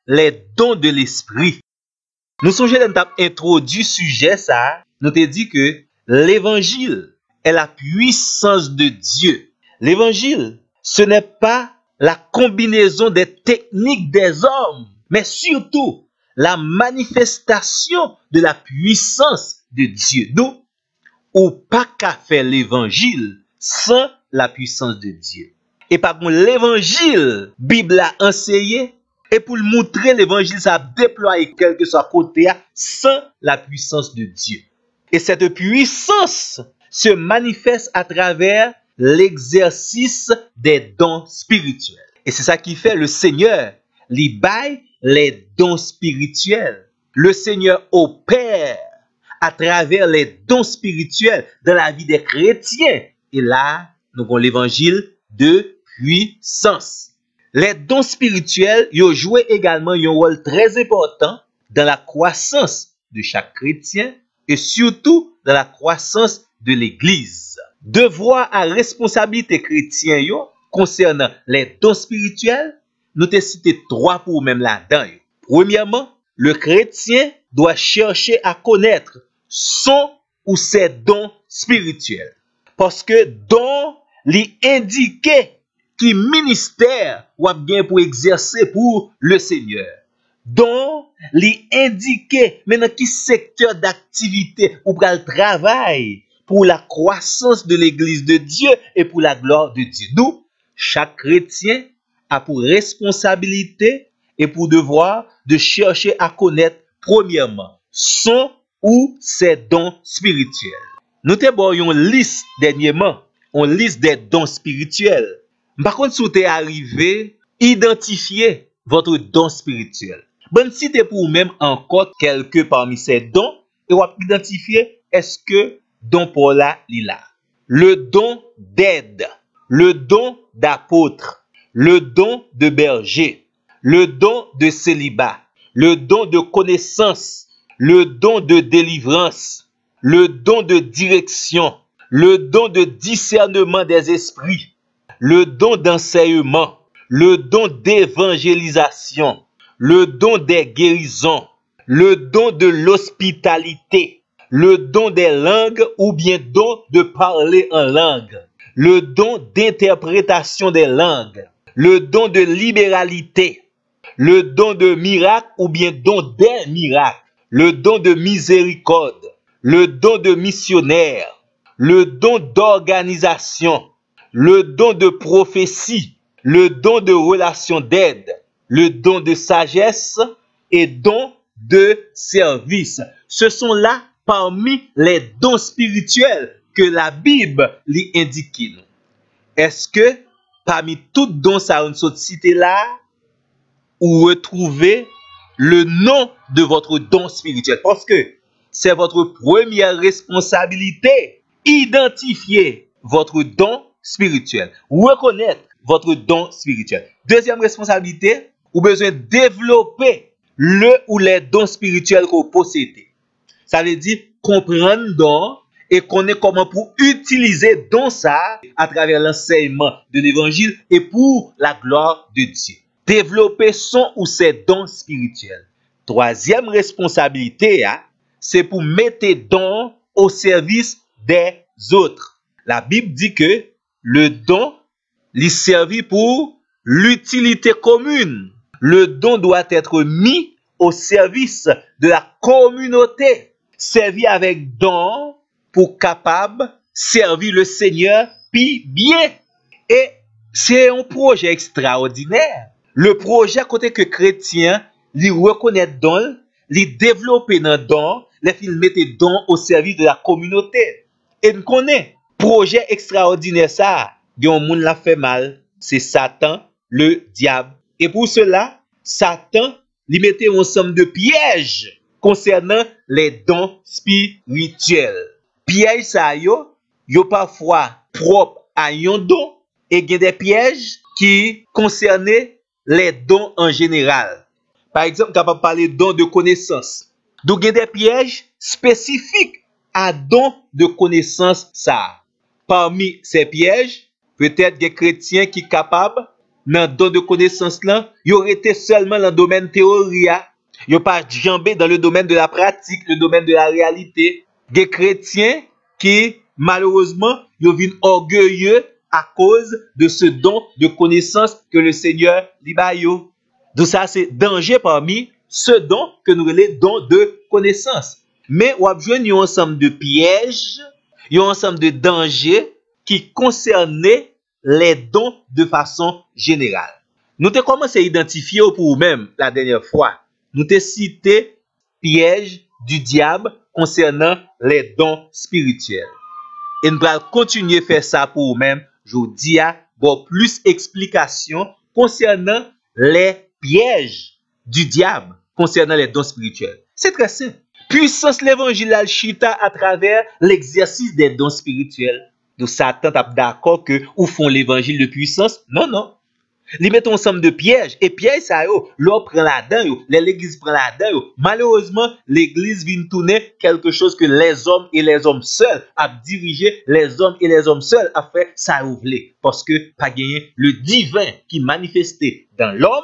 les dons de l'esprit. Nous songeons à nous introduit sujet ça, nous te dit que l'évangile est la puissance de Dieu. L'évangile, ce n'est pas la combinaison des techniques des hommes, mais surtout la manifestation de la puissance de Dieu. Nous, ou pas qu'à faire l'évangile sans la puissance de Dieu. Et par contre, l'évangile, Bible a enseigné, et pour le montrer, l'évangile, ça a déployé quel que soit côté sans la puissance de Dieu. Et cette puissance se manifeste à travers l'exercice des dons spirituels. Et c'est ça qui fait le Seigneur, il baille les dons spirituels. Le Seigneur opère à travers les dons spirituels dans la vie des chrétiens. Et là, nous avons l'évangile de puissance. Les dons spirituels ont joué également un rôle très important dans la croissance de chaque chrétien et surtout dans la croissance de l'Église. Devoir à responsabilité chrétien concernant les dons spirituels, nous te cité 3 pour même là-dedans. Premièrement, le chrétien doit chercher à connaître son ou ses dons spirituels. Parce que don li indiqué qui ministère ou bien pour exercer pour le Seigneur. Don li indiqué maintenant qui secteur d'activité ou pour le travail pour la croissance de l'Église de Dieu et pour la gloire de Dieu. Nous, chaque chrétien a pour responsabilité et pour devoir de chercher à connaître premièrement son ou ses dons spirituels. Nous avons une liste dernièrement, une liste des dons spirituels. Par contre, si vous êtes arrivé, identifiez votre don spirituel. Bonne cité pour vous-même encore quelques parmi ces dons et vous identifier est-ce que don pour là, le don d'aide, le don d'apôtre, le don de berger, le don de célibat, le don de connaissance, le don de délivrance, le don de direction, le don de discernement des esprits, le don d'enseignement, le don d'évangélisation, le don des guérisons, le don de l'hospitalité, le don des langues ou bien don de parler en langue, le don d'interprétation des langues, le don de libéralité, le don de miracle ou bien don des miracles, le don de miséricorde, le don de missionnaire, le don d'organisation, le don de prophétie, le don de relation d'aide, le don de sagesse et don de service. Ce sont là parmi les dons spirituels que la Bible lui indique. Est-ce que parmi tous dons ça on cité là, ou retrouver le nom de votre don spirituel? Parce que c'est votre première responsabilité, identifier votre don spirituel, reconnaître votre don spirituel. Deuxième responsabilité, vous avez besoin de développer le ou les dons spirituels que vous possédez. Ça veut dire comprendre don et connaître comment pour utiliser don ça à travers l'enseignement de l'évangile et pour la gloire de Dieu. Développer son ou ses dons spirituels. Troisième responsabilité, c'est pour mettre don au service des autres. La Bible dit que le don lui servit pour l'utilité commune. Le don doit être mis au service de la communauté. Servi avec don pour capable servir le Seigneur puis bien. Et c'est un projet extraordinaire. Le projet côté que chrétien, lui reconnaître don, lui développer dans don, les mettre don au service de la communauté. Et nous connaissons projet extraordinaire ça. Il y a un monde l'a fait mal, c'est Satan, le diable. Et pour cela, Satan lui mettait un ensemble de pièges concernant les dons spirituels. Pièges ça yo parfois propres à un don et il y a des pièges qui concernaient les dons en général. Par exemple, capable de parler de dons de connaissance. Donc il y a des pièges spécifiques à dons de connaissance ça. Parmi ces pièges, peut-être des chrétiens qui sont capables dans le don de connaissance là, ils auraient été seulement dans le domaine théorie. Ils n'ont pas jambé dans le domaine de la pratique, le domaine de la réalité. Des chrétiens qui, malheureusement, ils viennent orgueilleux à cause de ce don de connaissance que le Seigneur libère. Donc ça, c'est danger parmi ce don que nous relèvons don de connaissance. Mais on a besoin d'un ensemble de pièges, un ensemble de dangers qui concernaient les dons de façon générale. Nous avons commencé à identifier pour nous-mêmes la dernière fois. Nous avons cité pièges du diable concernant les dons spirituels. Et nous allons continuer à faire ça pour nous-mêmes. Je vous dis plus d'explications concernant les pièges du diable concernant les dons spirituels. C'est très simple. Puissance l'évangile al-chita à travers l'exercice des dons spirituels. Donc Satan est d'accord que ou font l'évangile de puissance? Non, non. Ils mettent ensemble de pièges. Et pièges, ça, l'on prend là-dedans, l'église prend là-dedans. Malheureusement, l'église vient tourner quelque chose que les hommes et les hommes seuls a dirigé, les hommes et les hommes seuls a fait ça ouvler. Parce que pas gagné le divin qui manifestait dans l'homme,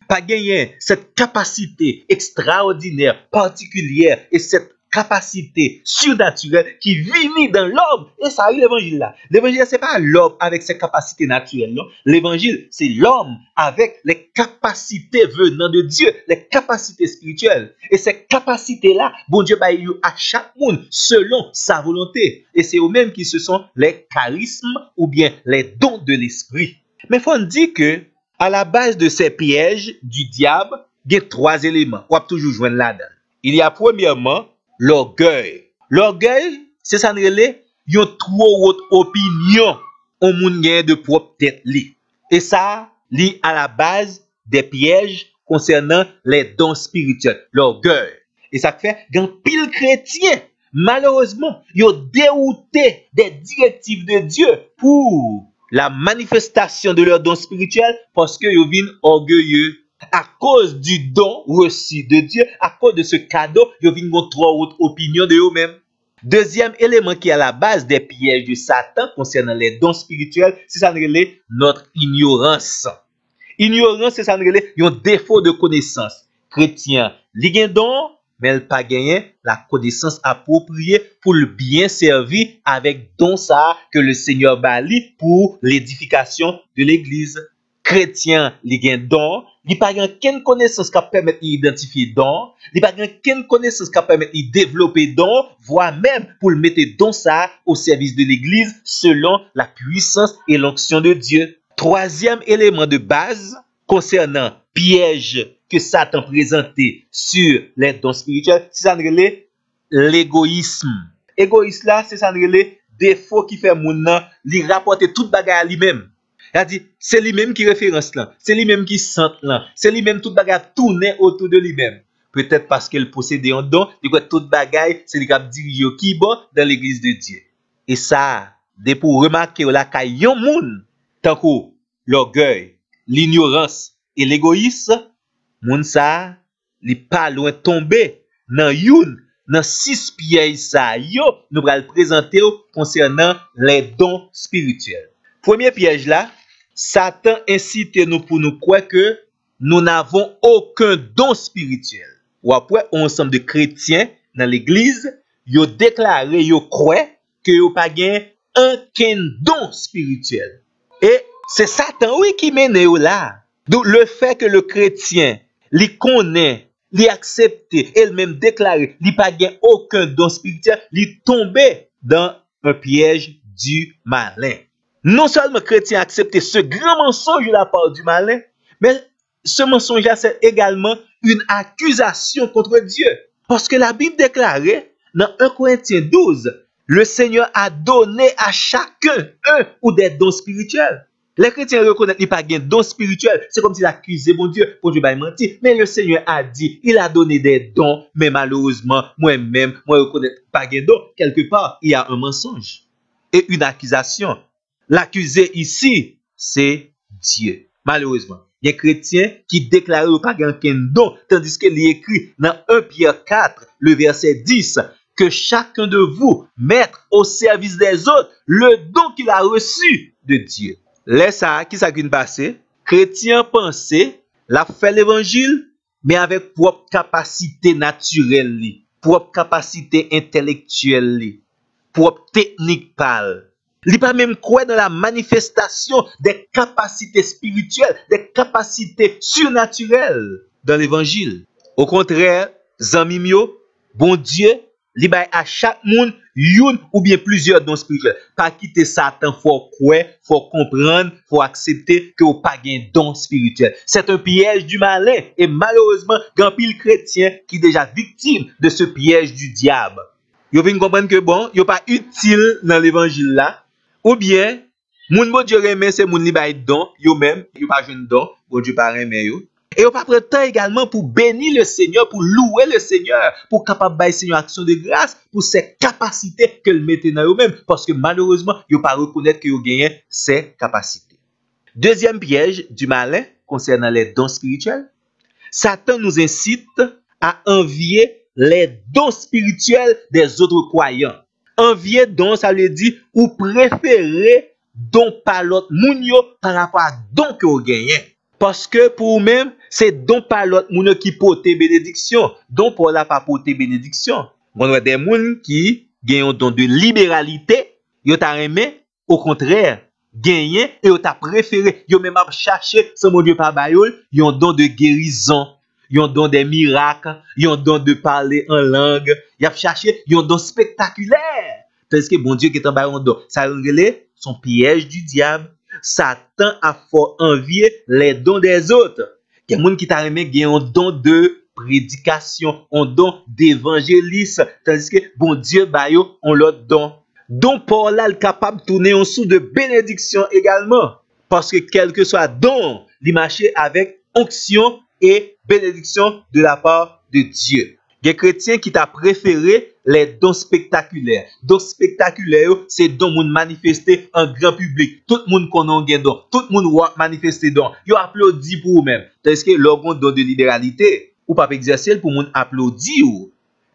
pas gagné cette capacité extraordinaire, particulière et cette capacité surnaturelle qui vit dans l'homme. Et ça arrive l'évangile là. L'évangile, c'est pas l'homme avec ses capacités naturelles, non. L'évangile, c'est l'homme avec les capacités venant de Dieu, les capacités spirituelles. Et ces capacités-là, bon Dieu, bah, il à chaque monde selon sa volonté. Et c'est eux-mêmes qui se sont les charismes ou bien les dons de l'esprit. Mais il faut dire que, à la base de ces pièges du diable, il y a 3 éléments. On va toujours joindre là-dedans. Il y a premièrement l'orgueil. L'orgueil, c'est ça, il y a trop haute opinion au monde de propre tête. Et ça, lie à la base des pièges concernant les dons spirituels. L'orgueil. Et ça fait qu'un pile chrétien, malheureusement, ils ont dérouté des directives de Dieu pour la manifestation de leurs dons spirituels parce qu'ils viennent orgueilleux. À cause du don reçu de Dieu, à cause de ce cadeau, ils viennent avoir trop haute opinion de eux-mêmes. Deuxième élément qui est à la base des pièges de Satan concernant les dons spirituels, c'est ça notre ignorance. Ignorance, c'est ça un défaut de connaissance. Chrétien, il a un don, mais il n'a pas gagné la connaissance appropriée pour le bien servir avec don ça que le Seigneur bâlit pour l'édification de l'Église. Chrétien, il a un don, il n'a pas aucune connaissance qui permet d'identifier don, il n'a pas aucune connaissance qui permet de développer don, voire même pour le mettre don ça au service de l'Église selon la puissance et l'onction de Dieu. Troisième élément de base concernant piège que Satan présentait sur les dons spirituels, c'est ça l'égoïsme. Égoïsme là, c'est ça défaut qui fait mon nom, lui rapporter toute bagarre à lui-même. Il a dit, c'est lui-même qui référence là, c'est lui-même qui sent là, c'est lui-même toute bagarre tourner autour de lui-même. Peut-être parce qu'il possédait un don, il a toute bagarre, c'est lui qui a dirigé qui bon dans l'église de Dieu. Et ça, dès pour remarquer là qu'il y a un monde, tant que l'orgueil, l'ignorance et l'égoïsme, moun ça, li pas loin tomber dans youn, dans 6 pièges ça yo, nous va le présenter concernant les dons spirituels. Premier piège là, Satan incite nous pour nous croire que nous n'avons aucun don spirituel. Ou après, ensemble de chrétiens dans l'église, yo déclaré, yo croient que yo pas gain aucun don spirituel. Et c'est Satan oui qui mène là. Donc le fait que le chrétien li connaît, li accepte, elle-même déclaré, li pas gain aucun don spirituel, li tombé dans un piège du malin. Non seulement chrétien accepte ce grand mensonge de la part du malin, mais ce mensonge-là, c'est également une accusation contre Dieu. Parce que la Bible déclarait, dans 1 Corinthiens 12, le Seigneur a donné à chacun un ou des dons spirituels. Les chrétiens reconnaissent qu'il n'y a pas de dons spirituels. C'est comme s'ils accusaient mon Dieu pour Dieu va mentir. Mais le Seigneur a dit, il a donné des dons, mais malheureusement, moi-même, moi, je ne reconnais pas de dons. Quelque part, il y a un mensonge et une accusation. L'accusé ici, c'est Dieu. Malheureusement, il y a des chrétiens qui déclarent qu'il n'y a pas de don, tandis qu'il est écrit dans 1 Pierre 4, le verset 10, que chacun de vous mette au service des autres le don qu'il a reçu de Dieu. Laisse ça, qui ça qui passe? Chrétien pensait, la fait l'évangile, mais avec propre capacité naturelle, propre capacité intellectuelle, propre technique pâle. Il pas même quoi dans la manifestation des capacités spirituelles, des capacités surnaturelles dans l'évangile. Au contraire, zami mio, bon Dieu, li bay à chaque monde une ou bien plusieurs dons spirituels. Pas quitter Satan, faut quoi, faut comprendre, faut accepter que vous pas gain don spirituel. C'est un piège du malin et malheureusement, grand pile chrétien qui est déjà victime de ce piège du diable. Yo vinn comprendre que bon, yo pas utile dans l'évangile là ou bien moun bon Dieu remet c'est moun li bay don, yo même, yo pas jeune don, bon Dieu pas remet yo. Et on va prendre temps également pour bénir le Seigneur, pour louer le Seigneur, pour capable bailler Seigneur action de grâce, pour ses capacités qu'elle mettait dans eux-mêmes, parce que malheureusement, ils ne pas reconnaître que ils gagnent ces capacités. Deuxième piège du malin concernant les dons spirituels, Satan nous incite à envier les dons spirituels des autres croyants. Envier dons, ça veut dire ou préférer dons par l'autre moun yo par rapport à dons que vous gagnez. Parce que pour vous-même, c'est don par l'autre moun qui porte bénédiction. Don pour la pas porter bénédiction. On a des moun qui gagnent un don de libéralité, yo t'a aimé, au contraire, gagné et yo t'a préféré, yo même a cherché sans mon Dieu pas bayol, yo don de guérison, yo don des miracles, yo don de parler en langue, y a cherché yo don spectaculaire. Tandis que bon Dieu qui est en bas on don, ça relève son piège du diable. Satan a fort envier les dons des autres. Il y a des gens qui t'a aimé un don de prédication, un don d'évangéliste, tandis que bon Dieu bayo on l'autre don. Don Paul là capable de tourner en sous de bénédiction également, parce que quel que soit don, il marche avec onction et bénédiction de la part de Dieu. Il y a des chrétiens qui t'a préféré les dons spectaculaires. Dons spectaculaires, c'est dons moun manifestés en grand public. Tout le monde connaît un don. Tout le monde manifester don. Yo applaudi pour vous-même. Tandis que l'orgon don de libéralité, ou pas exercer pour moun applaudi ou.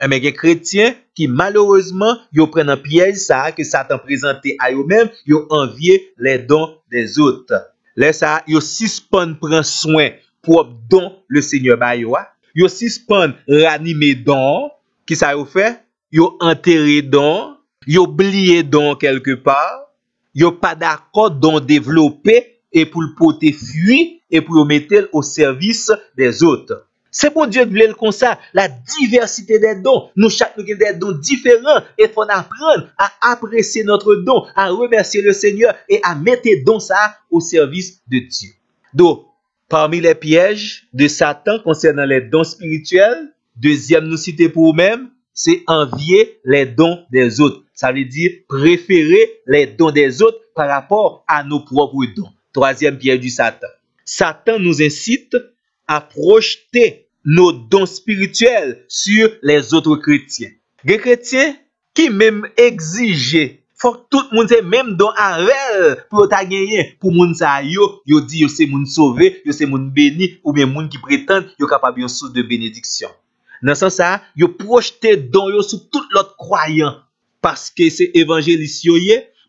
Mais il y a des chrétiens qui malheureusement, yo prennent un piège ça que Satan présenté à eux-mêmes, yo envier les dons des autres. Là ça, yo suspend prend soin pour don le Seigneur ba yo. Yo suspend ranimer don, qui ça yo fait? Yo enterré don, yo oublié don quelque part, yo pas d'accord don développer et pour le porter fui et pour le mettre au service des autres. C'est pour Dieu qui voulait comme ça, la diversité des dons. Nous chaque nous avons des dons différents et il faut apprendre à apprécier notre don, à remercier le Seigneur et à mettre don ça au service de Dieu. Donc, parmi les pièges de Satan concernant les dons spirituels, deuxième nous citer pour nous-mêmes, c'est envier les dons des autres. Ça veut dire préférer les dons des autres par rapport à nos propres dons. Troisième piège du Satan. Satan nous incite à projeter nos dons spirituels sur les autres chrétiens. Les chrétiens qui même exigent faut que tout le monde ait même don avec pour ta gagner pour moun sa yo dit yo c'est moun sauvé, yo c'est moun béni ou bien moun qui prétend yo capable une source de bénédiction. Dans ce sens ça, yo projeter don yo sur tout l'autre croyant parce que c'est évangéliste yo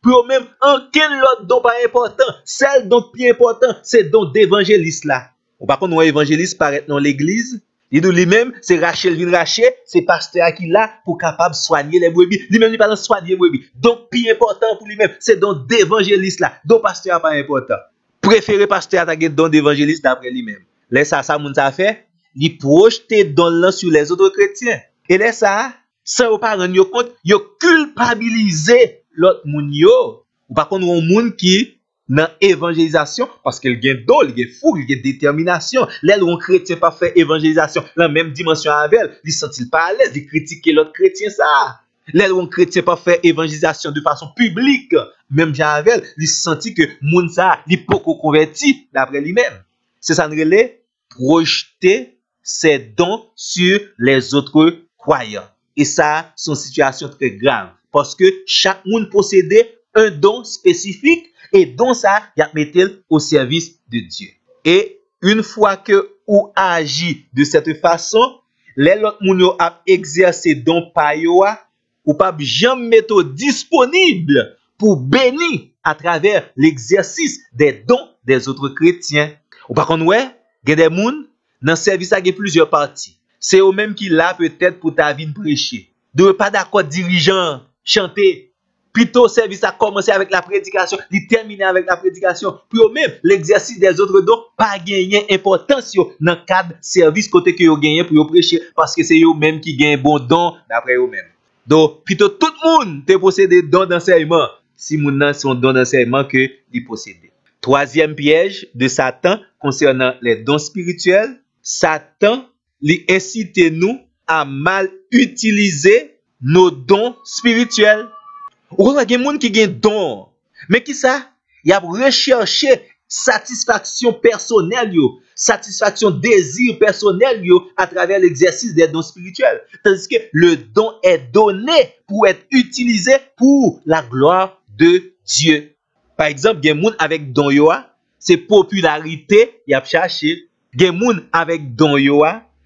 pour même aucun autre don pas important, celle don plus important, c'est don d'évangéliste là. Ou par contre, un évangéliste paraît dans l'église, il dit lui-même, c'est Rachel vient racher, c'est pasteur qui là pour capable soigner les brebis. Lui-même, il pas soigner les brebis. Donc, plus important pour lui-même, c'est don d'évangéliste là. Donc, pasteur pas important. Préféré pasteur à don d'évangéliste d'après lui-même. Laisse ça, moun ça fait, il projette don là sur les autres chrétiens. Et laisse ça, sans pas rendre compte, il culpabiliser l'autre moun yo. Ou par contre, un moun qui dans évangélisation parce qu'elle gagne don, il gagne fou, il gagne détermination. Là où un chrétien pas fait évangélisation la même dimension avec elle, il sent-il pas à l'aise, il critique l'autre chrétien ça. Là où un chrétien pas fait évangélisation de façon publique, même avec elle, il senti que moun ça, il pas converti d'après lui-même. C'est ça nous relève projeter ses dons sur les autres croyants. Et ça, c'est une situation très grave parce que chaque monde possédait un don spécifique et donc ça, il a mis au service de Dieu. Et une fois que ou agit de cette façon, les autres moun a exercé don pa yo ou pas jamais mettre disponible pour bénir à travers l'exercice des dons des autres chrétiens. Ou par contre, ouais, il y a des gens dans le service, il y a plusieurs parties. C'est eux-mêmes qui là peut-être pour ta vie prêcher. De pas d'accord dirigeant, chanter. Plutôt, service a commencé avec la prédication, il termine avec la prédication. Puis même, l'exercice des autres dons, pas gagner importance dans le cadre service côté que vous gagnez pour prêcher, parce que c'est eux-mêmes qui gagnent bon don d'après eux-mêmes. Donc, plutôt tout le monde te possède don d'enseignement, si mon nom son don d'enseignement que il possède. Troisième piège de Satan concernant les dons spirituels, Satan lui incite nous à mal utiliser nos dons spirituels. Ou il y a des gens qui ont des dons, mais qui ça? Il a recherché satisfaction personnelle, satisfaction désir personnel à travers l'exercice des dons spirituels. Tandis que le don est donné pour être utilisé pour la gloire de Dieu. Par exemple, il y a des gens avec don c'est popularité, il a cherché. Il y a des gens avec don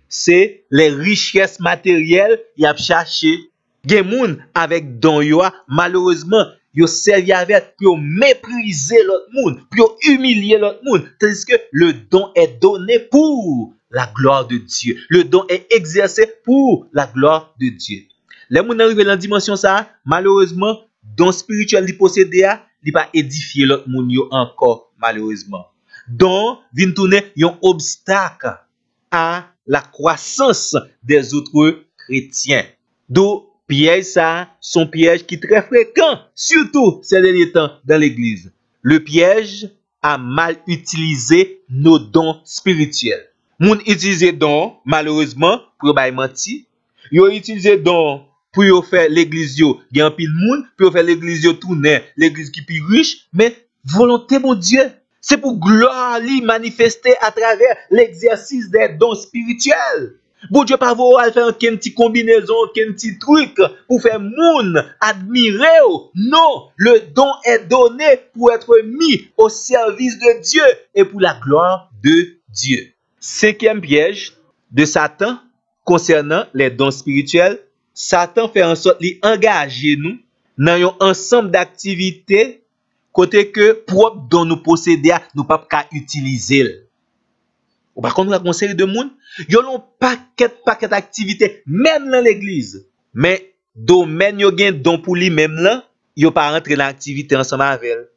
c'est les richesses matérielles, il a cherché. Gen moun avec don yo malheureusement yo servi avec pour mépriser l'autre monde, pour humilier l'autre monde, tandis que le don est donné pour la gloire de Dieu. Le don est exercé pour la gloire de Dieu. Les moun arrivé dans dimension ça, malheureusement, don spirituel li possédé a, li pas édifier l'autre monde yo encore malheureusement. Don vient tourner un obstacle à la croissance des autres chrétiens. Donc piège ça, son piège qui est très fréquent, surtout ces derniers temps dans l'église. Le piège à mal utiliser nos dons spirituels. Moun utilise dons, malheureusement, pour bay menti. Yo utilise dons pour yo faire l'église yo, gen pile moun, pour faire l'église yo tourner, l'église qui plus riche, mais volonté mon Dieu, c'est pour gloire li manifester à travers l'exercice des dons spirituels. Bon Dieu pas vouloir faire une petite combinaison, un petit truc pour faire moun admirer. Non, le don est donné pour être mis au service de Dieu et pour la gloire de Dieu. Cinquième piège de Satan concernant les dons spirituels, Satan fait en sorte d'engager nous dans un ensemble d'activités côté que propre dont nous possédons, nous ne pouvons pas utiliser. Ou par contre, on a une série de monde, ils ont paquet d'activités, même dans l'église. Mais, domaine, ils ont don pour lui, même là, ils n'ont pas rentré dans l'activité ensemble avec elle.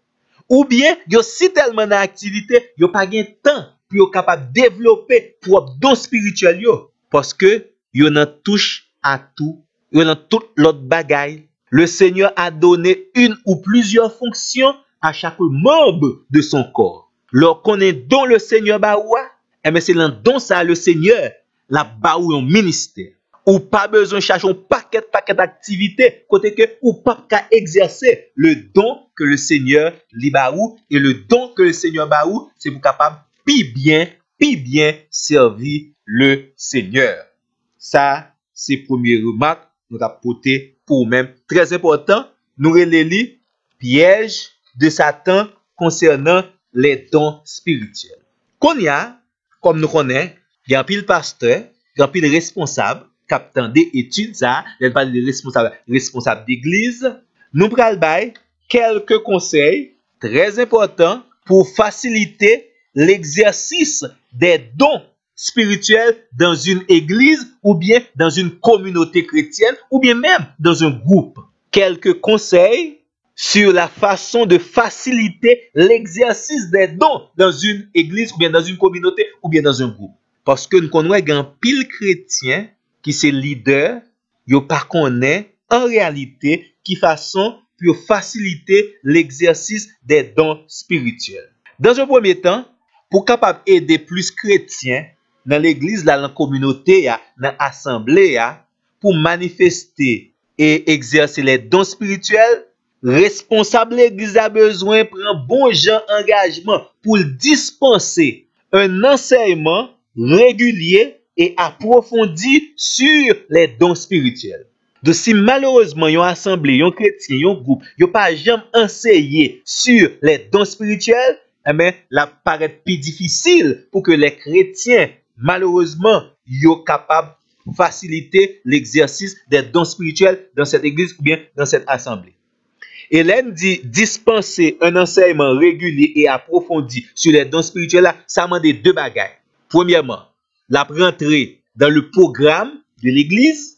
Ou bien, ils ont si tellement d'activités, ils n'ont pas de temps pour être capable de développer propre don spirituel, parce que ils ont touche à tout, ils ont tout l'autre bagaille. Le Seigneur a donné une ou plusieurs fonctions à chaque membre de son corps. Lorsqu'on est dans le Seigneur Baoua, eh bien, c'est dans don ça le Seigneur, la baou un ministère. Ou pas besoin de chercher un paquet d'activités, côté que ou pas qu'à exercer le don que le Seigneur li baou, et le don que le Seigneur baou, c'est pour capable pi bien servir le Seigneur. Ça, c'est première remarque, nous avons porté pour même très important, nous relève piège de Satan concernant les dons spirituels. Qu'on y a, comme nous connaissons, il y a un pile pasteur, il y a un pile responsable, captant des études, ça, il y a des responsables d'église. Nous prenons quelques conseils très importants pour faciliter l'exercice des dons spirituels dans une église ou bien dans une communauté chrétienne ou bien même dans un groupe. Quelques conseils sur la façon de faciliter l'exercice des dons dans une église ou bien dans une communauté ou bien dans un groupe. Parce que nous connaissons un pile chrétien qui c'est leader, yo pas connaît en réalité qui façon pour faciliter l'exercice des dons spirituels. Dans un premier temps, pour capable aider plus chrétiens dans l'église, dans la communauté, dans l'assemblée, pour manifester et exercer les dons spirituels, responsable l'église a besoin de prendre bon genre engagement pour dispenser un enseignement régulier et approfondi sur les dons spirituels. Donc si malheureusement une assemblée, un chrétien, un groupe, yo pas jamais enseigné sur les dons spirituels, eh bien, la paraît plus difficile pour que les chrétiens malheureusement yo capable faciliter l'exercice des dons spirituels dans cette église ou bien dans cette assemblée. Hélène dit dispenser un enseignement régulier et approfondi sur les dons spirituels, là, ça demande deux bagages. Premièrement, la rentrer dans le programme de l'église.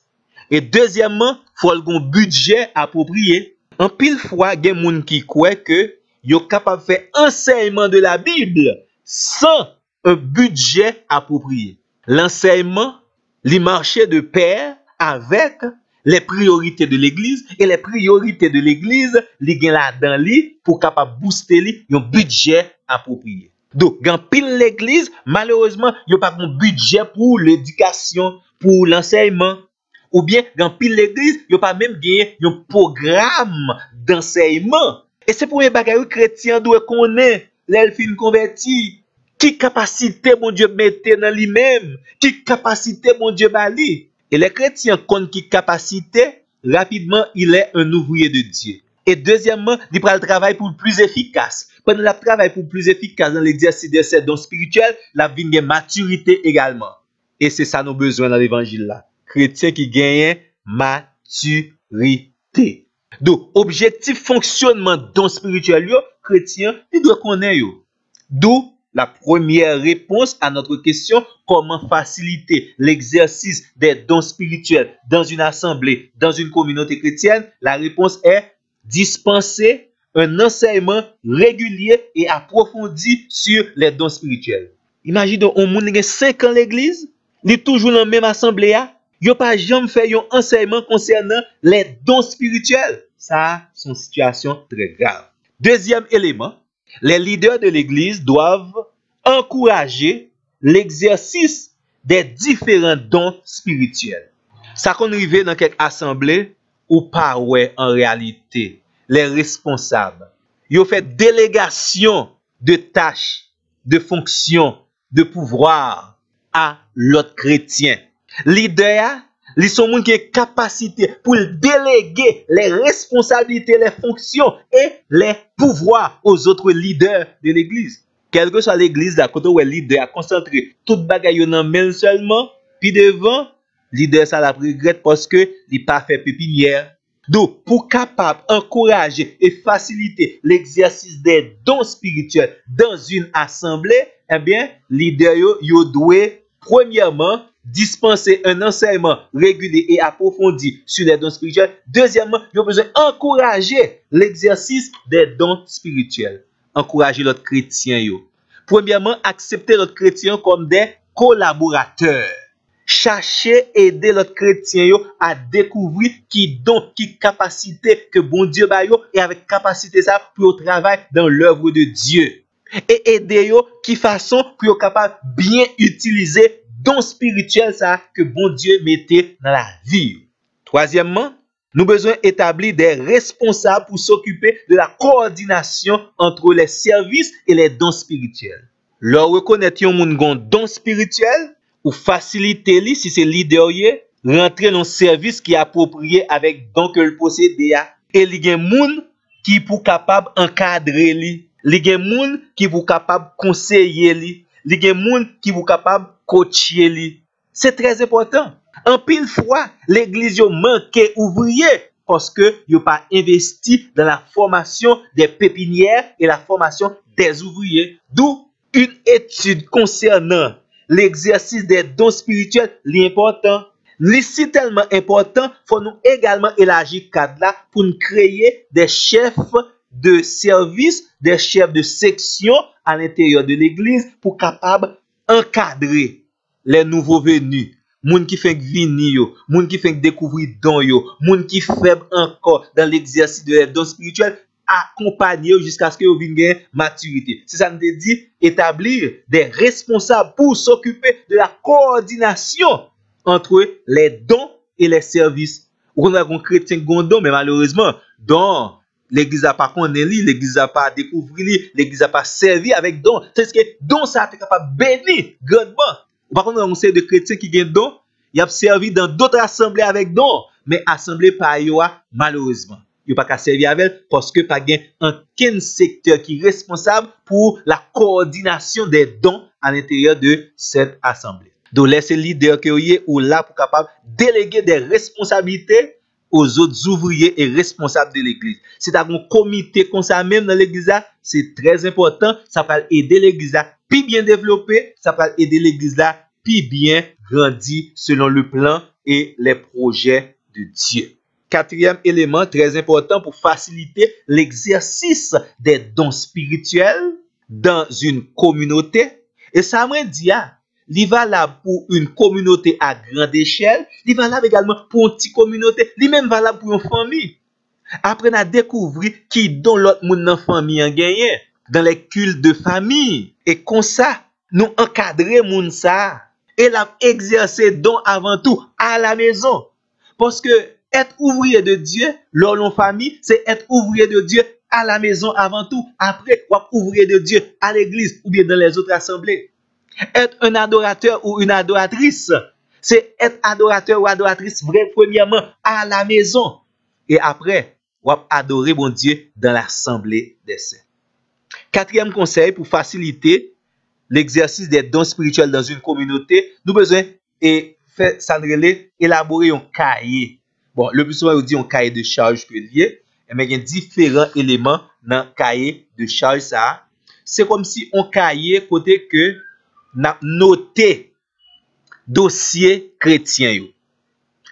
Et deuxièmement, il faut un budget approprié. En pile fois, il y a des gens qui croient que ils sont capables de faire enseignement de la Bible sans un budget approprié. L'enseignement, il marchait de pair avec les priorités de l'église, et les priorités de l'église, li gen la dans li pour capable booster li un budget approprié. Donc, dans pile l'église, malheureusement, il n'y a pas de budget pour l'éducation, pour l'enseignement. Ou bien, dans pile l'église, il n'y a pas même gagné un programme d'enseignement. Et c'est pour les bagages chrétiens doit connaître, l'elfine converti, qui capacité mon Dieu mettait dans lui-même, qui capacité mon Dieu bali. Et les chrétiens connaissent qui capacité, rapidement, il est un ouvrier de Dieu. Et deuxièmement, il prend le travail pour le plus efficace. Pendant le travail pour le plus efficace dans l'exercice de ces dons spirituels, la vie de maturité également. Et c'est ça nos besoins dans l'évangile là. Chrétiens qui gagnent maturité. Donc, objectif fonctionnement dons spirituels, chrétiens, ils doivent connaître. D'où la première réponse à notre question, comment faciliter l'exercice des dons spirituels dans une assemblée, dans une communauté chrétienne? La réponse est dispenser un enseignement régulier et approfondi sur les dons spirituels. Imaginez, on a 5 ans l'église, il est toujours dans la même assemblée, il n'a pas jamais fait un enseignement concernant les dons spirituels. Ça, c'est une situation très grave. Deuxième élément, les leaders de l'église doivent encourager l'exercice des différents dons spirituels. Ça qu'on arrive dans quelques assemblées ou pas ouais en réalité les responsables. Ils ont fait délégation de tâches, de fonctions, de pouvoir à l'autre chrétien. Leader, ils sont gens qui ont capacité pour déléguer les responsabilités, les fonctions et les pouvoirs aux autres leaders de l'église. Quelle que soit l'église, là, quand on est leader, a concentré toute bagaille dans main seulement, puis devant, leader ça la regrette parce que il pas fait pépinière. Donc, pour capable encourager et faciliter l'exercice des dons spirituels dans une assemblée, eh bien, leader yo doit premièrement dispenser un enseignement régulier et approfondi sur les dons spirituels. Deuxièmement, il a besoin d'encourager l'exercice des dons spirituels. Encourager l'autre chrétien. Premièrement, accepter l'autre chrétien comme des collaborateurs. Chercher aider l'autre chrétien à découvrir qui don, qui capacité que bon Dieu ba yo, et avec capacité ça pour travailler dans l'œuvre de Dieu. Et aider yo qui façon pour capable bien utiliser don spirituel ça que bon Dieu mettait dans la vie. Troisièmement, nous avons besoin d'établir des responsables pour s'occuper de la coordination entre les services et les dons spirituels. Leur reconnaître un don spirituel ou faciliter li si c'est leader rentrer dans un service qui est approprié avec don que le possède et li gen moun qui pour capable encadrer li gen moun qui pour capable conseiller li gen moun qui pour capable coacher li. C'est très important. En pile fois, l'église yo manque ouvrier parce que yo pas investi dans la formation des pépinières et la formation des ouvriers. D'où une étude concernant l'exercice des dons spirituels l'important. C'est tellement important, faut nous également élargir cadre là pour nous créer des chefs de service, des chefs de section à l'intérieur de l'église pour capable encadrer les nouveaux venus. Moun qui fait venir yo, moun qui fait découvrir don yo, moun qui faible encore dans l'exercice de les dons spirituels, accompagner jusqu'à ce que vous vienne maturité. C'est ça nous dit établir des responsables pour s'occuper de la coordination entre les dons et les services. On a un chrétien qui a don, mais malheureusement, don l'église n'a pas connu, l'église n'a pas découvert, l'église n'a pas servi avec don. C'est ce que don ça est capable de bénir grandement. Par contre, on sait de chrétiens qui ont don, ils ont servi dans d'autres assemblées avec don, mais assemblée par yo malheureusement. Ils n'ont pas servi avec elle parce que pas aucun secteur qui est responsable pour la coordination des dons à l'intérieur de cette assemblée. Donc, laissez leader que vous ou là pour capable déléguer des responsabilités aux autres ouvriers et responsables de l'église. C'est un comité comme ça même dans l'église là, c'est très important, ça va aider l'église là puis bien développer, ça va aider l'église là puis bien grandir selon le plan et les projets de Dieu. Quatrième élément très important pour faciliter l'exercice des dons spirituels dans une communauté. Et ça m'a dit, il va là pour une communauté à grande échelle, il va là également pour une petite communauté, il même valable pour une famille. Après, on a découvert qui don l'autre monde dans la famille en gagné, dans les cultes de famille. Et comme ça, nous encadrer moun ça. Et la exercer don avant tout à la maison. Parce que être ouvrier de Dieu, lors de famille, c'est être ouvrier de Dieu à la maison avant tout. Après, ou ouvrier de Dieu à l'église ou bien dans les autres assemblées. Être un adorateur ou une adoratrice, c'est être adorateur ou adoratrice vrai premièrement à la maison. Et après, ou adorer bon Dieu dans l'assemblée des saints. Quatrième conseil pour faciliter l'exercice des dons spirituels dans une communauté, nous avons besoin et faire élaborer un cahier. Bon, le plus souvent, on dit un cahier de charge que lié, mais il y a différents éléments dans le cahier de charge. Ça, c'est comme si on cahier côté que n'a noté dossier chrétien.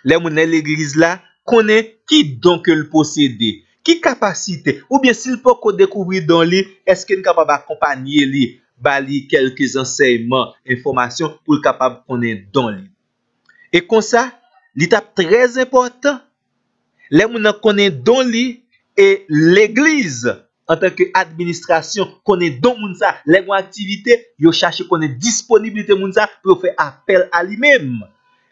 Les gens de l'église là connaissent qui donc le posséder, qui capacité, ou bien s'il peut découvrir dans lui, est-ce qu'il est capable d'accompagner lui, bali quelques enseignements, informations pour le capable de connaître dans lui. Et comme ça, l'étape très important, les gens connaissent dans lui et l'église en tant qu'administration connaît dans moun ça, les activités, yo cherche connaître disponibilité moun ça pour faire appel à lui-même.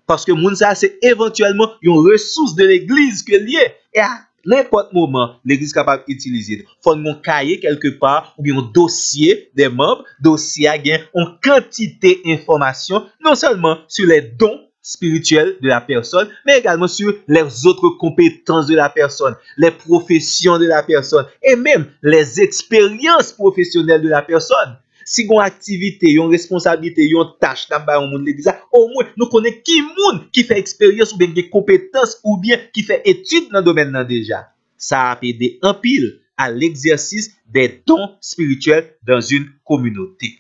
Parce que moun ça c'est éventuellement une ressource de l'église que lié et à n'importe moment l'église capable d'utiliser. Faut un cahier quelque part ou bien un dossier des membres, dossier a gain en quantité d'informations non seulement sur les dons spirituels de la personne, mais également sur les autres compétences de la personne, les professions de la personne et même les expériences professionnelles de la personne. Si on activité, une responsabilité, une tâche dans le monde de l'église, au moins nous connaissons qui monde qui fait expérience ou bien des compétences ou bien qui fait études dans le domaine déjà. Ça a aidé en pile à l'exercice des dons spirituels dans une communauté.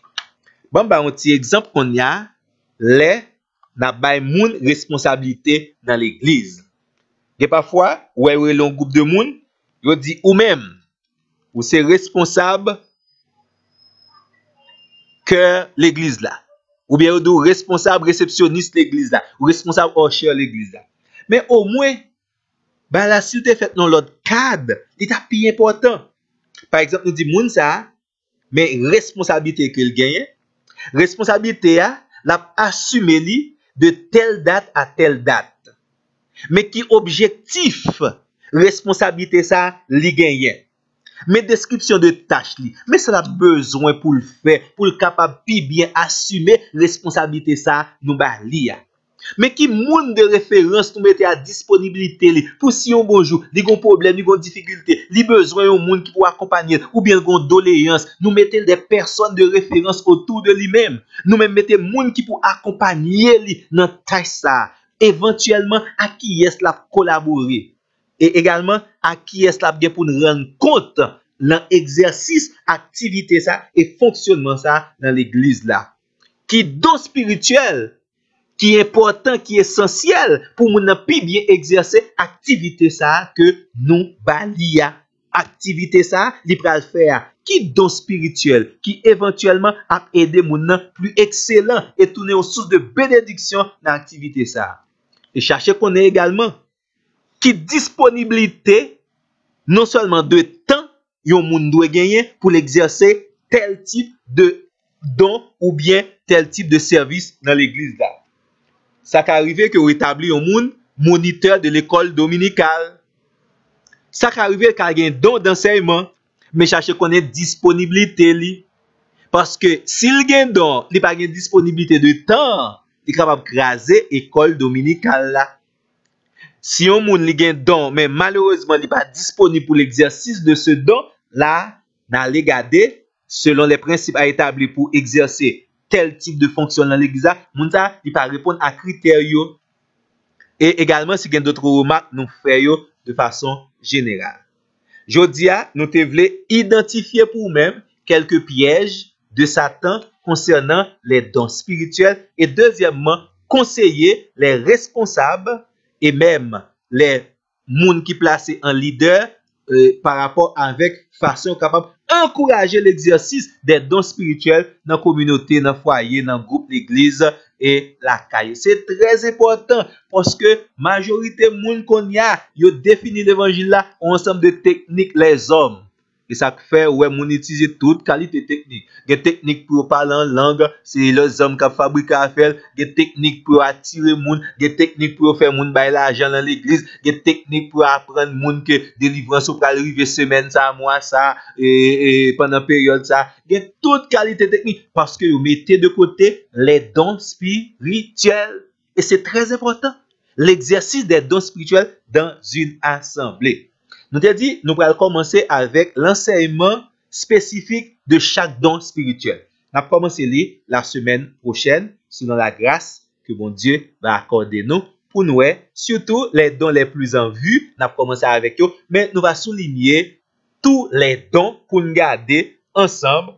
Bon, un petit exemple qu'on y a, les n'a pas moun responsabilité dans l'église. Et parfois, ouais un groupe de moun, yo dit ou même ou c'est responsable que l'église là. Ou bien ou responsable réceptionniste l'église là, ou responsable usher l'église là. Mais au moins bah la s'il te fait dans l'autre cadre, il est plus important. Par exemple, nous dit moun ça, mais responsabilité qu'il gagne, responsabilité a l'a assumer li de telle date à telle date. Mais qui objectif, responsabilité ça, li gagne. Mais description de tâche li, mais ça a besoin pour le faire, pour le capable bien assumer responsabilité ça, nous ba li. Mais qui monde de référence nous mettez à disponibilité li, pour si on bonjour, li gon problème, li gon difficulté, li besoin un monde qui pour accompagner ou bien gon doléance, nous mettez des personnes de référence autour de lui-même. Nous même mettez monde qui pour accompagner li dans tâche ça, éventuellement à qui est la collaborer. Et également à qui est la bien pour nous rendre compte dans l'exercice, activité ça et fonctionnement ça dans l'église là. Qui don spirituel qui est important, qui est essentiel pour nous bien exercer activité ça que nous balia. Activité ça, li pral faire qui don spirituel qui éventuellement a aider moun plus excellent et tourner aux sources de bénédiction dans activité ça. Et chercher qu'on ait également qui disponibilité non seulement de temps yon moun doit gagner pour l'exercer tel type de don ou bien tel type de service dans l'église là. Ça peut arriver que vous établi un moun moniteur de l'école dominicale. Ça peut arriver qu'il y ait un don d'enseignement, mais chercher qu'on ait disponibilité li. Parce que s'il y a un don, il n'y a pas de disponibilité de temps, il est capable de craser l'école dominicale là. Si on moun li gen don, mais malheureusement, il n'est pas disponible pour l'exercice de ce don, là, dans les garder, selon les principes à établir pour exercer tel type de fonction dans l'église, moun sa, il pas répondre à critères yo. Et également, si vous avez d'autres remarques, nous faisons de façon générale. Jodi a, nous te voulons identifier pour nous-mêmes quelques pièges de Satan concernant les dons spirituels et deuxièmement, conseiller les responsables et même les gens qui placent en leader par rapport avec façon capable encourager l'exercice des dons spirituels dans la communauté, dans le foyer, dans le groupe, l'église et la caille. C'est très important parce que majorité moun qu'on y a, yo défini l'évangile là ensemble de techniques les hommes. Et ça fait ouais moun utiliser toute qualité technique. Des techniques pour parler en langue, c'est les hommes qui fabriquent à faire, des techniques pour attirer moun, des techniques pour faire moun bailler l'argent dans l'église, des techniques pour apprendre moun que délivrance pour arriver semaine ça mois ça et pendant période ça, des toute qualité technique parce que vous mettez de côté les dons spirituels et c'est très important. L'exercice des dons spirituels dans une assemblée. Nous t'ai dit, nous allons commencer avec l'enseignement spécifique de chaque don spirituel. Nous allons commencer la semaine prochaine, selon la grâce que bon Dieu va accorder nous pour nous, surtout les dons les plus en vue. Nous allons commencer avec eux, mais nous allons souligner tous les dons pour nous garder ensemble.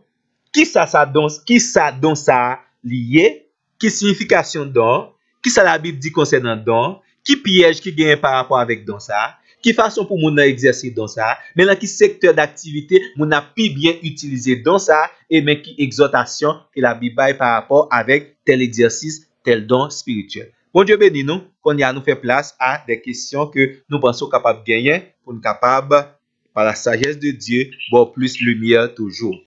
Qui ça don ça lié, qui signification don, qui ça la Bible dit concernant don, qui piège qui gagne par rapport avec don ça. Qui façon pour mon exercer dans ça, mais dans qui secteur d'activité mon a pu bien utiliser dans ça et mais qui exhortation que la Bible par rapport avec tel exercice, tel don spirituel. Bon Dieu béni nous, qu'on y a nous fait place à des questions que nous pensons capables de gagner pour nous capables par la sagesse de Dieu, bon plus lumière toujours.